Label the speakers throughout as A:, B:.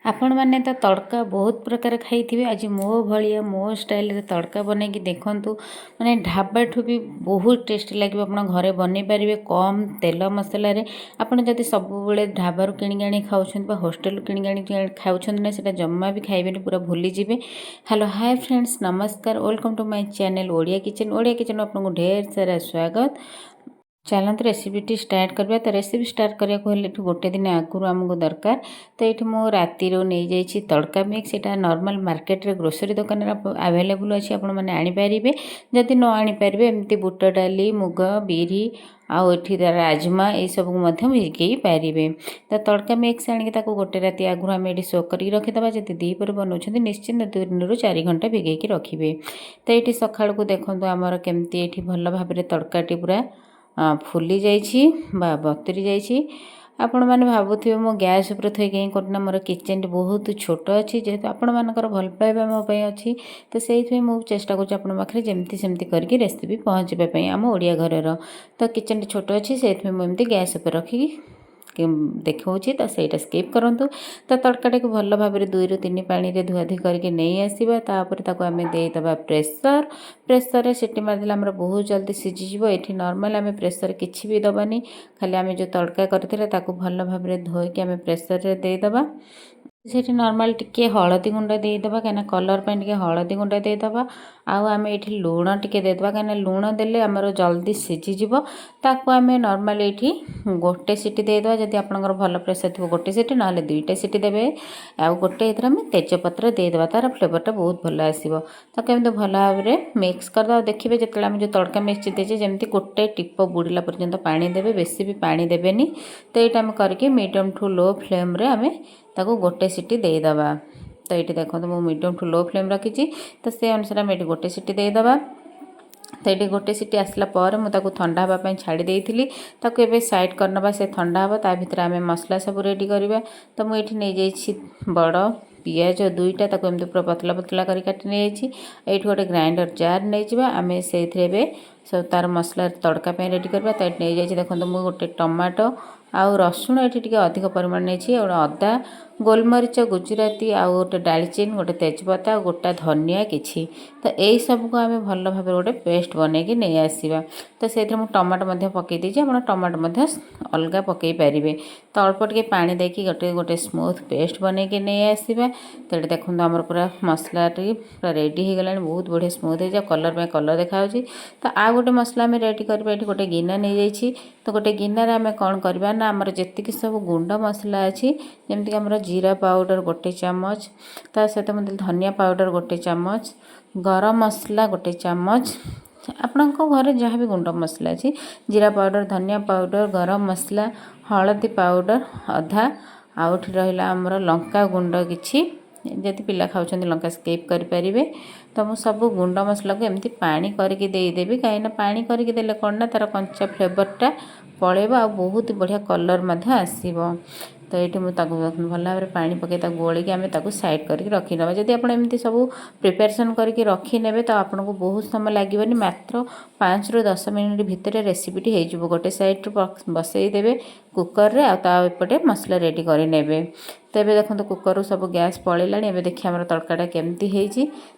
A: आपण मैंने तो तड़का बहुत प्रकार खाई आज मो भाया मो स्टाइल रे तड़का बनैकी देखंतु माने ढाबा ठू भी बहुत टेस्टी लगे। आप घरे बन पारे कम तेल मसला आपड़ जब सब ढाबार कि खाऊँ होस्टेल कि खाऊँ ना से जमा भी खाइबे पूरा भूली जाए। हेलो हाय फ्रेंड्स नमस्कार welcome to my channel Odia kitchen आपको ढेर सारा स्वागत। चलते रेसिपीटी स्टार्ट करवा। तो रेसिपी स्टार्ट करने को हेल्ले गोटे दिन आगुरी आमको दरकार। तो ये मु राति नहीं जाइए तड़का मिक्स यहाँ नॉर्मल मार्केट रे ग्रोसरी दुकान अवेलेबल अच्छी आपण मैंने आनीपारे। जदि न आनीपारे एमती बुट डाली मुग बिरी आउ एठी राजमा ये सब भिगई पारे। तो तड़का मिक्स आणिक गोटे राति आगुरी आम ये सोक कर रखीदे। जब दीपर बनाऊँ निश्चिंत 2 ରୁ 4 घंटा भिगई रखिए। तो ये सका देखो आमर केमती भल भाव तड़काटी पूरा फुली जाइए बतरी जाइए। आपण मैंने भावुवे मो गैस उपर थी कहीं करना मोर किचन बहुत छोट अच्छी जेहेतु आपण मानकर भल पाइबा मो अच्छी। तो से मुझे चेष्टा करें जमती सेमती करके रेसिपी पहुँचापी आम ओडिया घर। तो किचन छोट अच्छी से मुझे गैस उपर रखी देखा तो सहीटा स्किप करूँ। तो तड़काटा को भल भाव 2 ରୁ 3 पानी रे धुआधुई करके नहीं आसवा। आम देदेबा प्रेसर सीटी मारदे आम बहुत जल्दी सीझीज। ये नॉर्मल आम प्रेसर किसी भी दबानी खाली आम जो तड़का करते भल भाव धोईकी आम प्रेसर रे देदेबा। से नॉर्मल टिके हलदी गुंड देदेबा कहीं कलर पे टिके हलदी गुंड देदेबा। आम ये लुण टिके देदेबा कहीं लुण देले आमर जल्दी सीझीज। ताकू आम नॉर्मल ये गोटे सीटी देदेबा। जदि आपंकर भल प्रेसर थी गोटे सीटी ना 2टा सीटी देवे। आउ गोटे ये आम तेजपत्र देदेबा तार फ्लेवरटा बहुत भल आसो। तो केमती भल भाव मिक्स करदे। देखिए जो आम जो तड़का मिक्स देचे जमी गोटे टिप बुड़ला पर्यंत पानी देवे बेसी भी पानी देवेनि। तो ये आम करके मीडियम टू लो फ्लेम रे आम ताको गोटे सीटी देदेबा। तो ये देखो तो मीडियम टू लो फ्लेम रखी। तो से अनुसार आम ये गोटे सीटी देदेबा। तो ये गोटे सीटी आसला पर मुझे ठंडा हाँपाई छाड़ी देती। ताको साइड करनबा से ठंडा हे ता भीतर आम मसला सब रेडी करवा। तो मुझे नहीं जाइए बड़ पियाज 2टा एमती पूरा पतला पतला कर काटी नहीं ये गोटे ग्राइंडर जार नहीं आम से सब तार मसला तड़का रेडी करवा। तो ये नहीं जाइए देखो मुझे गोटे टमाटो आउ रसुण ये अधिक परिमाण नहीं अदा गोलमरीच गुजराती आउ गोटे डालचीन गोटे तेजपत्ता गोटा धनिया किछि। तो यही सब को आम भल भाव गोटे पेस्ट बनैकी नहीं आसवा। तो से टमाटो पकई दीजिए आप टमाटो अलग पकई पारे। तो अल्प टे पानी देकी गोटे गोटे स्मूथ पेस्ट बनैकी नहीं आसवा। तो ये देखो आम पूरा मसला पूरा रेडी हो गला बहुत बढ़िया स्मूथ हो कलर में कलर देखा। तो आ गोटे मसला आम रेडी करवा। ये गोटे गिना नहीं जाइए। तो गोटे गिनार आम कौन करवा ना आमर जी सब गुंड मसला अच्छी जमीक आम जीरा पाउडर गोटे चामच ता सहित मतलब धनिया पाउडर गोटे चामच गरम मसला गोटे चामच आपण घर जहाँ भी गुंड मसला अच्छी जीरा पाउडर धनिया पाउडर गरम मसला हलदी पाउडर अधा आउट रहा आमर लंका गुंड किछि जदि पिला खाऊँ लंका स्किप करें। तो मुझे सब गुंड मसला को एमती पानी करके देदेवी कहीं पानी करके देले कौन ना तार कंचा फ्लेवरटा पलैब आ बहुत बढ़िया कलर आसो। तो ये मुझे भल भाव पानी पकई गोलिकी आम साइड करके रखीना। जदि आप एमती सब प्रिपेरेसन करके रखीने तो आपको बहुत समय लगे मात्र 5 ରୁ 10 मिनिट भितर रेसिपीटी हो गोटे साइड बसईदे कुकर रे आउटे मसला रेडी करे। तो ये देखो कुकर सब गैस पलैला। देखिए आम तड़काटा केमती है।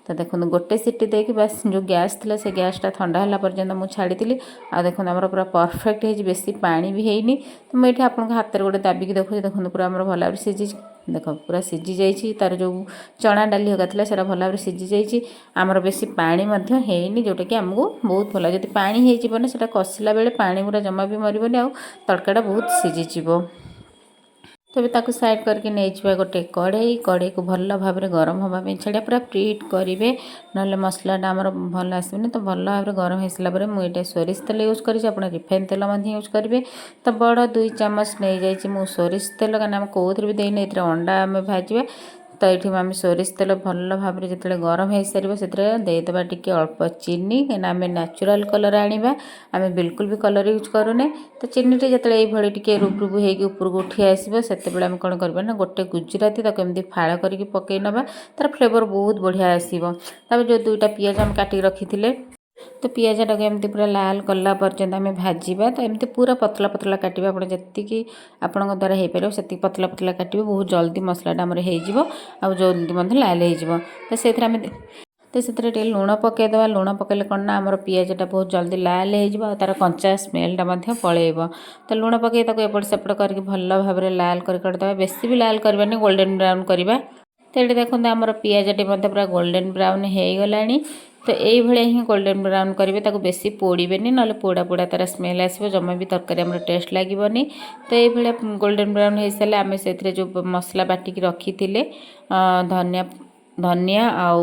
A: तो देखो गोटे सीटी देकी बस जो गैस थी से गैसटा ठंडा है पर्यंत मुझे छाड़ी आ देखो आम पूरा परफेक्ट है बेसी पानी भी है। तो मुझे आप हाथ में गोटे दाबिकी देखो देखो पूरा आम भल भाव सीझी देख पूरा सीझी जाइए। तार जो चना डाली होगा था से भल भाव सीझी जाइए आमर बेसी पानी है जोटा कि आमको बहुत भल जब पानी हो से कषिला बेले पानी गुरा जमा भी मरबनी आ तड़काटा बहुत सीझीज। तेज ताकू साइड करके नहीं गोटे कड़े को भल भाव गरम हाँपा छाड़ा पूरा प्रीट करेंगे ना मसलाटा आमर भल आसबनी। तो भल भाव गरम हो सारापर मुझे सोरिष तेल यूज कर रिफाइन तेल यूज करेंगे। तो बड़ 2 चामच नहीं जाइए सोरिष तेल कहीं कौन भी देनी अंडा आम भाजवा। तो ये आम सोरिष तेल भल भाव जो गरम हो सारे से देदेबा टी अल्प चीनी कहीं आम नेचुरल कलर आनिबा आम बिल्कुल भी कलर यूज करूने। तो चीनी टी जो ये टी रुब रुब हो ऊपर को उठी आसो से आम कौन करवा ना गोटे गुजराती एमती फाड़ करके पकई नवा तार फ्लेवर बहुत बढ़िया आसो। जो 2टा पियाज आम काटिक रखी तो पिଆजटाକୁ ଏମିତି ପୁରା ଲାଲ କଲା ପର୍ଯ୍ୟନ୍ତ ଆମେ ଭାଜିବା। ତ ଏମିତି ପୁରା ପତଳା ପତଳା କାଟିବା, ଆପଣ ଯେତିକି ଆପଣଙ୍କ ଦ୍ୱାରା ହେଇପାରିବ ସେତିକି ପତଳା ପତଳା କାଟିବେ। ବହୁତ ଜଲ୍ଦି ମସଲାଟା ଆମର ହେଇଯିବ ଆଉ ଜଲ୍ଦି ମଧ୍ୟ ଲାଲ ହେଇଯିବ। ତ ସେଥିରେ ଟିକେ ଲୁଣ ପକାଇଦେବା। ଲୁଣ ପକାଇଲେ କ'ଣ ନା ଆମର ପିଆଜଟା ବହୁତ ଜଲ୍ଦି ଲାଲ ହେଇଯିବ ଆଉ ତା'ର କଞ୍ଚା ସ୍ମେଲ୍ଟା ମଧ୍ୟ ପଳେଇବ। ତ ଲୁଣ ପକାଇ ତାକୁ ଏପଟ ସେପଟ କରିକି ଭଲ ଭାବରେ ଲାଲ କରି କାଢ଼ିଦେବା। ବେଶୀ ବି ଲାଲ କରିବାନି, ଗୋଲ୍ଡେନ୍ ବ୍ରାଉନ୍ କରିବା। ତ ଏଠି ଦେଖନ୍ତୁ ଆମର ପିଆଜଟି ମଧ୍ୟ ପୁରା ଗୋଲ୍ଡେନ୍ ବ୍ରାଉନ୍ ହେଇଗଲାଣି। ତ এইଭଳିଆ ହିଁ ଗୋଲ୍ଡେନ୍ ବ୍ରାଉନ୍ କରିବେ, ତାକୁ ବେଶୀ ପୋଡ଼ିବେନି, ନହେଲେ ପୋଡ଼ା ପୋଡ଼ା ତା'ର ସ୍ମେଲ୍ ଆସିବ, ଜମା ବି ତରକାରୀ ଆମର ଟେଷ୍ଟ ଲାଗିବନି। ତ এইଭଳିଆ ଗୋଲ୍ଡେନ୍ ବ୍ରାଉନ୍ ହେଇସାରିଲେ ଆମେ ସେଥିରେ ଯେଉଁ ମସଲା ବାଟିକି ରଖିଥିଲେ ଧନିଆ ଆଉ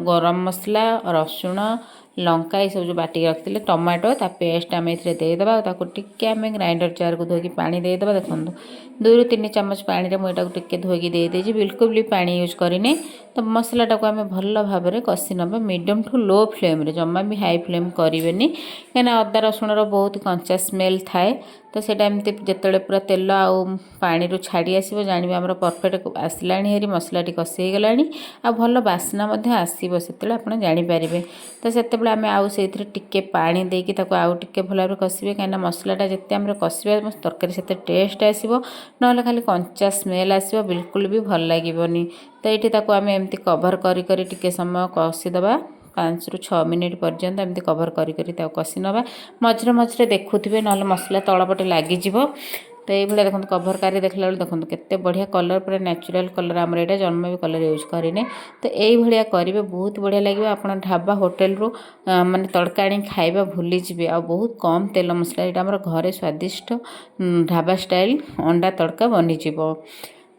A: ଗରମ ମସଲା, ରସୁଣ, ଲଙ୍କା ଏସବୁ ଯେଉଁ ବାଟିକି ରଖିଥିଲେ, ଟମାଟୋ ତା ପେଷ୍ଟ ଆମେ ଏଥିରେ ଦେଇଦେବା ଆଉ ତାକୁ ଟିକେ ଆମେ ଗ୍ରାଇଣ୍ଡର ଜାରକୁ ଧୋଇକି ପାଣି ଦେଇଦେବା। ଦେଖନ୍ତୁ 2 ରୁ 3 ଚାମଚ ପାଣିରେ ମୁଁ ଏଟାକୁ ଟିକେ ଧୋଇକି ଦେଇଦେଇଛି, ବିଲକୁଲ ବି ପାଣି ୟୁଜ୍ କରିନି। ତ ମସଲାଟାକୁ ଆମେ ଭଲ ଭାବରେ କଷି ନେବା ମିଡ଼ିୟମ୍ ଟୁ ଲୋ ଫ୍ଲେମ୍ରେ, ଜମା ବି ହାଇ ଫ୍ଲେମ୍ କରିବେନି, କାହିଁକିନା ଅଦା ରସୁଣର ବହୁତ କଞ୍ଚା ସ୍ମେଲ୍ ଥାଏ। ତ ସେଇଟା ଏମିତି ଯେତେବେଳେ ପୁରା ତେଲ ଆଉ ପାଣିରୁ ଛାଡ଼ି ଆସିବ, ଜାଣିବେ ଆମର ପରଫେକ୍ଟ ଆସିଲାଣି ହେରି, ମସଲାଟି କଷି ହେଇଗଲାଣି ଆଉ ଭଲ ବାସ୍ନା ମଧ୍ୟ ଆସିବ, ସେତେବେଳେ ଆପଣ ଜାଣିପାରିବେ। ତ ସେତେବେଳେ ଆମେ ଆଉ ସେଇଥିରେ ଟିକେ ପାଣି ଦେଇକି ତାକୁ ଆଉ ଟିକେ ଭଲ ଭାବରେ କଷିବେ, କାହିଁକିନା ମସଲାଟା ଯେତେ ଆମର କଷିବା ତରକାରୀ ସେତେ ଟେଷ୍ଟ ଆସିବ, ନହେଲେ ଖାଲି କଞ୍ଚା ସ୍ମେଲ୍ ଆସିବ, ବିଲକୁଲ ବି ଭଲ ଲାଗିବନି। ତ ଏଇଠି ତାକୁ ଆମେ ଏମିତି କଭର କରି କରି ଟିକେ ସମୟ କଷିଦେବା, 5 ରୁ 6 ମିନିଟ୍ ପର୍ଯ୍ୟନ୍ତ ଏମିତି କଭର କରି କରି ତାକୁ କଷି ନେବା। ମଝିରେ ମଝିରେ ଦେଖୁଥିବେ, ନହେଲେ ମସଲା ତଳପଟେ ଲାଗିଯିବ। ତ এইଭଳିଆ ଦେଖନ୍ତୁ କଭର କରି ଦେଖିଲା ବେଳକୁ ଦେଖନ୍ତୁ କେତେ ବଢ଼ିଆ କଲର୍, ପୁରା ନ୍ୟାଚୁରାଲ୍ କଲର୍ ଆମର ଏଇଟା, ଜନ୍ମ ବି କଲର୍ ୟୁଜ୍ କରିନେ। ତ এইଭଳିଆ କରିବେ, ବହୁତ ବଢ଼ିଆ ଲାଗିବ। ଆପଣ ଢାବା ହୋଟେଲରୁ ମାନେ ତଡ଼କା ଆଣି ଖାଇବା ଭୁଲିଯିବେ, ଆଉ ବହୁତ କମ୍ ତେଲ ମସଲା, ଏଇଟା ଆମର ଘରେ ସ୍ୱାଦିଷ୍ଟ ଢାବା ଷ୍ଟାଇଲ୍ ଅଣ୍ଡା ତଡ଼କା ବନିଯିବ।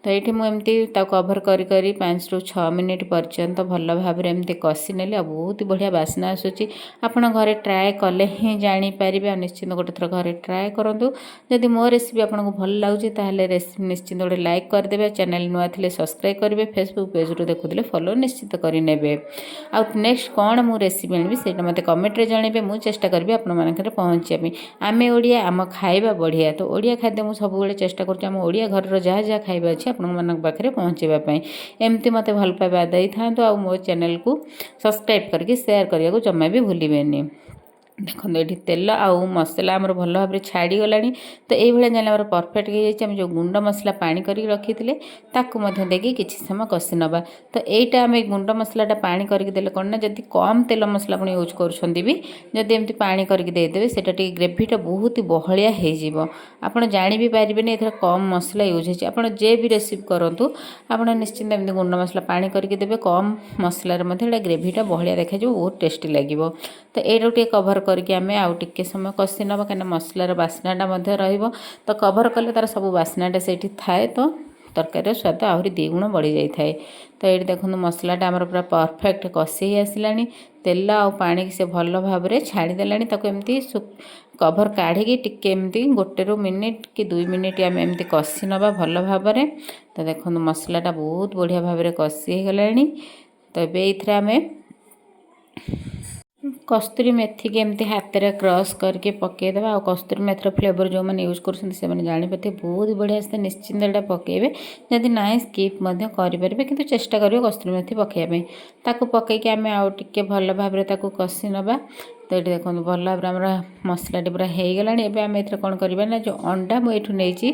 A: ତ ଏଇଠି ମୁଁ ଏମିତି ତାକୁ କଭର କରି କରି 5 ରୁ 6 ମିନିଟ୍ ପର୍ଯ୍ୟନ୍ତ ଭଲ ଭାବରେ ଏମିତି କଷି ନେଲି ଆଉ ବହୁତ ବଢ଼ିଆ ବାସ୍ନା ଆସୁଛି। ଆପଣ ଘରେ ଟ୍ରାଏ କଲେ ହିଁ ଜାଣିପାରିବେ, ଆଉ ନିଶ୍ଚିନ୍ତ ଗୋଟେ ଥର ଘରେ ଟ୍ରାଏ କରନ୍ତୁ। ଯଦି ମୋ ରେସିପି ଆପଣଙ୍କୁ ଭଲ ଲାଗୁଛି ତାହେଲେ ନିଶ୍ଚିନ୍ତ ଗୋଟେ ଲାଇକ୍ କରିଦେବେ, ଚ୍ୟାନେଲ୍ ନୂଆ ଥିଲେ ସବସ୍କ୍ରାଇବ୍ କରିବେ, ଫେସବୁକ୍ ପେଜ୍ରୁ ଦେଖୁଥିଲେ ଫଲୋ ନିଶ୍ଚିତ କରିନେବେ। ଆଉ ନେକ୍ସଟ କ'ଣ ମୁଁ ରେସିପି ଆଣିବି ସେଇଟା ମୋତେ କମେଣ୍ଟରେ ଜଣାଇବେ, ମୁଁ ଚେଷ୍ଟା କରିବି ଆପଣମାନଙ୍କର ପହଞ୍ଚିବା ପାଇଁ। ଆମେ ଓଡ଼ିଆ, ଆମ ଖାଇବା ବଢ଼ିଆ। ତ ଓଡ଼ିଆ ଖାଦ୍ୟ ମୁଁ ସବୁବେଳେ ଚେଷ୍ଟା କରୁଛି ଆମ ଓଡ଼ିଆ ଘରର ଯାହା ଯାହା ଖାଇବା ଅଛି ଆପଣମାନଙ୍କ ପାଖରେ ପହଞ୍ଚାଇବା ପାଇଁ। ଏମିତି ମୋତେ ଭଲ ପାଇବା ଦେଇଥାନ୍ତୁ ଆଉ ମୋ ଚ୍ୟାନେଲକୁ ସବସ୍କ୍ରାଇବ୍ କରିକି ସେୟାର କରିବାକୁ ଜମା ବି ଭୁଲିବେନି। ଦେଖନ୍ତୁ ଏଠି ତେଲ ଆଉ ମସଲା ଆମର ଭଲ ଭାବରେ ଛାଡ଼ିଗଲାଣି। ତ এইଭଳିଆ ଜାଣିଲେ ଆମର ପରଫେକ୍ଟ ହେଇଯାଇଛି। ଆମେ ଯେଉଁ ଗୁଣ୍ଡ ମସଲା ପାଣି କରିକି ରଖିଥିଲେ ତାକୁ ମଧ୍ୟ ଦେଇକି କିଛି ସମୟ କଷି ନେବା। ତ এইଟା ଆମେ ଗୁଣ୍ଡ ମସଲାଟା ପାଣି କରିକି ଦେଲେ କ'ଣ ନା, ଯଦି କମ୍ ତେଲ ମସଲା ଆପଣ ୟୁଜ୍ କରୁଛନ୍ତି ବି, ଯଦି ଏମିତି ପାଣି କରିକି ଦେଇଦେବେ, ସେଇଟା ଟିକେ ଗ୍ରେଭିଟା ବହୁତ ବହଳିଆ ହେଇଯିବ, ଆପଣ ଜାଣି ବି ପାରିବେନି ଏଥିରେ କମ୍ ମସଲା ୟୁଜ୍ ହେଇଛି। ଆପଣ ଯେ ବି ରେସିପି କରନ୍ତୁ, ଆପଣ ନିଶ୍ଚିନ୍ତ ଏମିତି ଗୁଣ୍ଡ ମସଲା ପାଣି କରିକି ଦେବେ, କମ୍ ମସଲାରେ ମଧ୍ୟ ଏଇଟା ଗ୍ରେଭିଟା ବହଳିଆ ଦେଖାଯିବ, ବହୁତ ଟେଷ୍ଟି ଲାଗିବ। ତ ଏଇଟାକୁ ଟିକେ କଭର କରିକି ଆମେ ଆଉ ଟିକେ ସମୟ କଷି ନେବା, କାହିଁକିନା ମସଲାର ବାସ୍ନାଟା ମଧ୍ୟ ରହିବ। ତ କଭର କଲେ ତା'ର ସବୁ ବାସ୍ନାଟା ସେଇଠି ଥାଏ, ତ ତରକାରୀର ସ୍ୱାଦ ଆହୁରି 2 ଗୁଣ ବଢ଼ିଯାଇଥାଏ। ତ ଏଇଠି ଦେଖନ୍ତୁ ମସଲାଟା ଆମର ପୁରା ପରଫେକ୍ଟ କଷି ହେଇ ଆସିଲାଣି, ତେଲ ଆଉ ପାଣିକି ସେ ଭଲ ଭାବରେ ଛାଡ଼ିଦେଲାଣି। ତାକୁ ଏମିତି କଭର କାଢ଼ିକି ଟିକେ ଏମିତି 1 ମିନିଟ୍ କି 2 ମିନିଟ୍ ଆମେ ଏମିତି କଷି ନେବା ଭଲ ଭାବରେ। ତ ଦେଖନ୍ତୁ ମସଲାଟା ବହୁତ ବଢ଼ିଆ ଭାବରେ କଷି ହେଇଗଲାଣି। ତ ଏବେ ଏଇଥିରେ ଆମେ କସ୍ତୁରୀ ମେଥିକି ଏମିତି ହାତରେ କ୍ରସ୍ କରିକି ପକାଇଦେବା। ଆଉ କସ୍ତୁରୀ ମେଥିର ଫ୍ଲେଭର ଯେଉଁମାନେ ୟୁଜ୍ କରୁଛନ୍ତି ସେମାନେ ଜାଣିପାରିଥିବେ, ବହୁତ ବଢ଼ିଆ ଆସେ, ନିଶ୍ଚିନ୍ତ ଏଇଟା ପକାଇବେ। ଯଦି ନାହିଁ ସ୍କିପ୍ ମଧ୍ୟ କରିପାରିବେ, କିନ୍ତୁ ଚେଷ୍ଟା କରିବେ କସ୍ତୁରୀ ମେଥି ପକାଇବା ପାଇଁ। ତାକୁ ପକାଇକି ଆମେ ଆଉ ଟିକେ ଭଲ ଭାବରେ ତାକୁ କଷି ନେବା। ତ ଏଠି ଦେଖନ୍ତୁ ଭଲ ଭାବରେ ଆମର ମସଲାଟି ପୁରା ହେଇଗଲାଣି। ଏବେ ଆମେ ଏଥିରେ କ'ଣ କରିବା ନା, ଯେଉଁ ଅଣ୍ଡା ମୁଁ ଏଇଠୁ ନେଇଛି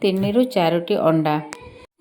A: 3 ରୁ 4ଟି ଅଣ୍ଡା,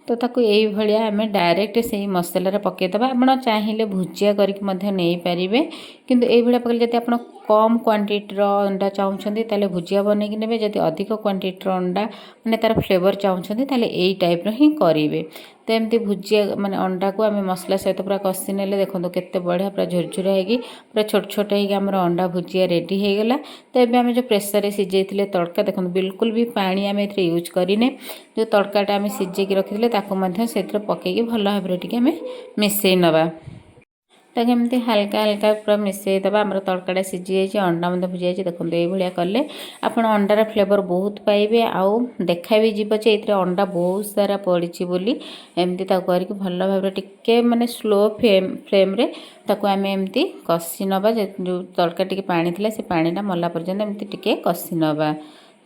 A: ତ ତାକୁ এইଭଳିଆ ଆମେ ଡାଇରେକ୍ଟ ସେଇ ମସଲାରେ ପକାଇଦେବା। ଆପଣ ଚାହିଁଲେ ଭୁଜିଆ କରିକି ମଧ୍ୟ ନେଇପାରିବେ, କିନ୍ତୁ এইଭଳିଆ ପକାଇଲେ, ଯଦି ଆପଣ କମ୍ କ୍ୱାଣ୍ଟିଟିର ଅଣ୍ଡା ଚାହୁଁଛନ୍ତି ତାହେଲେ ଭୁଜିଆ ବନେଇକି ନେବେ, ଯଦି ଅଧିକ କ୍ୱାଣ୍ଟିଟିର ଅଣ୍ଡା ମାନେ ତା'ର ଫ୍ଲେଭର ଚାହୁଁଛନ୍ତି ତାହେଲେ ଏଇ ଟାଇପ୍ର ହିଁ କରିବେ। ତ ଏମିତି ଭୁଜିଆ ମାନେ ଅଣ୍ଡାକୁ ଆମେ ମସଲା ସହିତ ପୁରା କଷି ନେଲେ, ଦେଖନ୍ତୁ କେତେ ବଢ଼ିଆ ପୁରା ଝୁରଝୁରା ହେଇକି ପୁରା ଛୋଟ ଛୋଟ ହେଇକି ଆମର ଅଣ୍ଡା ଭୁଜିଆ ରେଡ଼ି ହେଇଗଲା। ତ ଏବେ ଆମେ ଯେଉଁ ପ୍ରେସରରେ ସିଝେଇଥିଲେ ତଡ଼କା, ଦେଖନ୍ତୁ ବିଲକୁଲ ବି ପାଣି ଆମେ ଏଥିରେ ୟୁଜ୍ କରିନେ। ଯେଉଁ ତଡ଼କାଟା ଆମେ ସିଝେଇକି ରଖିଥିଲେ ତାକୁ ମଧ୍ୟ ସେଥିରେ ପକାଇକି ଭଲ ଭାବରେ ଟିକେ ଆମେ ମିଶାଇ ନେବା। ତାକୁ ଏମିତି ହାଲକା ହାଲକା ପୁରା ମିଶାଇ ଦେବା। ଆମର ତଡ଼କାଟା ସିଝିଯାଇଛି, ଅଣ୍ଡା ମଧ୍ୟ ଭୁଜିଯାଇଛି। ଦେଖନ୍ତୁ এইଭଳିଆ କଲେ ଆପଣ ଅଣ୍ଡାର ଫ୍ଲେଭର ବହୁତ ପାଇବେ, ଆଉ ଦେଖା ବି ଯିବ ଯେ ଏଥିରେ ଅଣ୍ଡା ବହୁତ ସାରା ପଡ଼ିଛି ବୋଲି। ଏମିତି ତାକୁ କରିକି ଭଲ ଭାବରେ ଟିକେ ମାନେ ସ୍ଲୋ ଫ୍ଲେମ୍ରେ ତାକୁ ଆମେ ଏମିତି କଷି ନେବା। ଯେଉଁ ତଡ଼କା ଟିକେ ପାଣି ଥିଲା ସେ ପାଣିଟା ମଲା ପର୍ଯ୍ୟନ୍ତ ଏମିତି ଟିକେ କଷି ନେବା।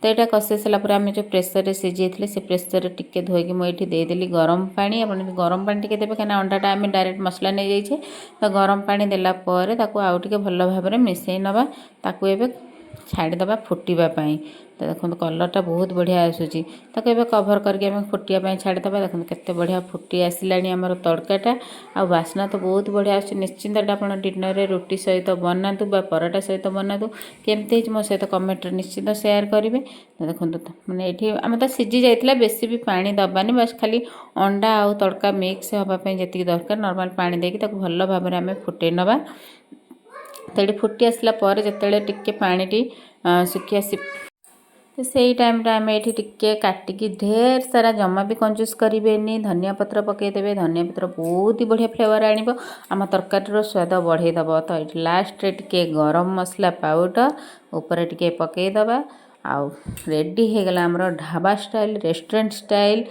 A: ତ तो यहाँ कषे सारापर आम जो प्रेसर सीझे से प्रेसर टिके धोईकी मुझे देदेली गरम पानी। आप गरम पानी टे देवे कहीं अंडाटा आम डायरेक्ट मसला नहीं जाइए तो गरम पानी देलापर आउ टे भल भाव में मिसई नवा ताकू एबे छाड़ीदे फुटापी। तो देखो कलरटा बहुत बढ़िया आसूसी ताको कभर करके फुटापी छाड़ीदे। देखो केते बढ़िया फुटी आसला आमर तड़काटा आ बास्ना तो बहुत बढ़िया आस। निश्चिंत आप डिनर रे रुटी सहित बनातु बा पराठा सहित बनातु केमती मो सहित कमेंट निश्चित शेयर करेंगे। तो देखो मैंने ये आम तो सीझी जाइए बेसी भी पानी दबानी बस खाली अंडा आउ तड़का मिक्स हाँपाई जी दरकार नॉर्मल पानी देकी भल भाव में आम फुटे नवा। तो ये फुटी आसला जिते टिके पानी सुखी आस तो सही टाइम आम ये टिके काटिकी ढेर सारा जमा भी कंजूस करेनि धनिया पत्र पकईदेवे। धनिया पत्र बहुत ही बढ़िया फ्लेवर आनिब आम तरकारीर स्वाद बढ़ईदब। तो ये लास्ट टिके गरम मसला पाउडर ऊपर टिके पकईदबा आउ रेडी हो गला आमर ढाबा स्टाइल रेस्टोरेंट स्टाइल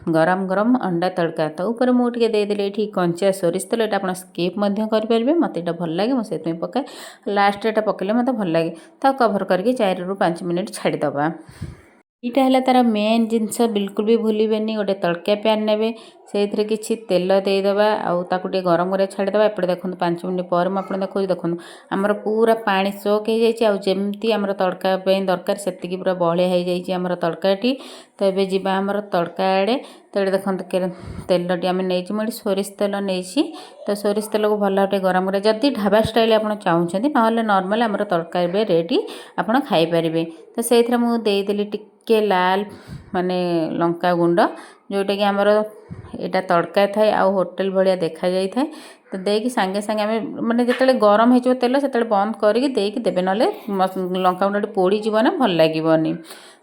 A: गरम गरम अंडा तड़का। तो ऊपर मुझे देदेली ये कंचा सोरिष तेल यहाँ आप स्किप करेंगे मत ये भल लगे मुझे पकाए लास्ट एटा पकड़े मत भल लगे। तो कभर करके 4 ରୁ 5 मिनिट छाड़ीदबा। यहाँ है तार मेन जिनस बिल्कुल भी भूलें गोटे तड़का पैन ने से किसी तेल देदेबा आउे गरम कर छाड़ीदबा। एपटे देखो 5 मिनिट पर मुझे देखो देखो आमर पूरा पानी सोक हो जाती आमर तड़का दरकार से पूरा बहलिया हो जाइए आमर तड़काटी। तो ये जी आमर तड़का आड़े तो ये देखो तेलटी आम नहीं मुझे सोरिष तेल नहीं तो सोरिष तेल को भल भाव गरम कर जदि ढाबा स्टाइल आप चाहते ना नॉर्मल आमर तड़का रेडी आप खाईपारे। तो से मुझे टिके लाल माने लंका गुंड जोटा कि आमर यहाँ तड़का थाए आ होटेल भाया देखा जाए था। तो देकी सांगे सांगे आम माने जिते गरम हो तेल से बंद करके देवे ना लंका गुंड पोड़ीजी ना भल लगे।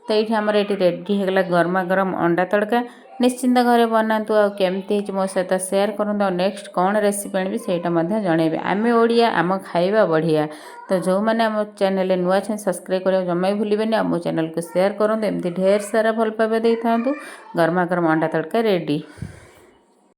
A: तो ये आमर ये रेडी होगा गरमा गरम अंडा तड़का। निश्चिंत घरे बनातु आमती मो सहित शेयर करूँ नेक्स्ट कौन रेसिपी आनी सहीटा जनइबे। आम ओडिया आम खाइबा बढ़िया। तो जो मैंने आम चैनल नुआ छे सब्सक्राइब करा जमा भूलें आम चैनल को शेयर करूँ एमती ढेर सारा भल पाइबा दे था। गरमा गरम अंडा तड़का रेडी।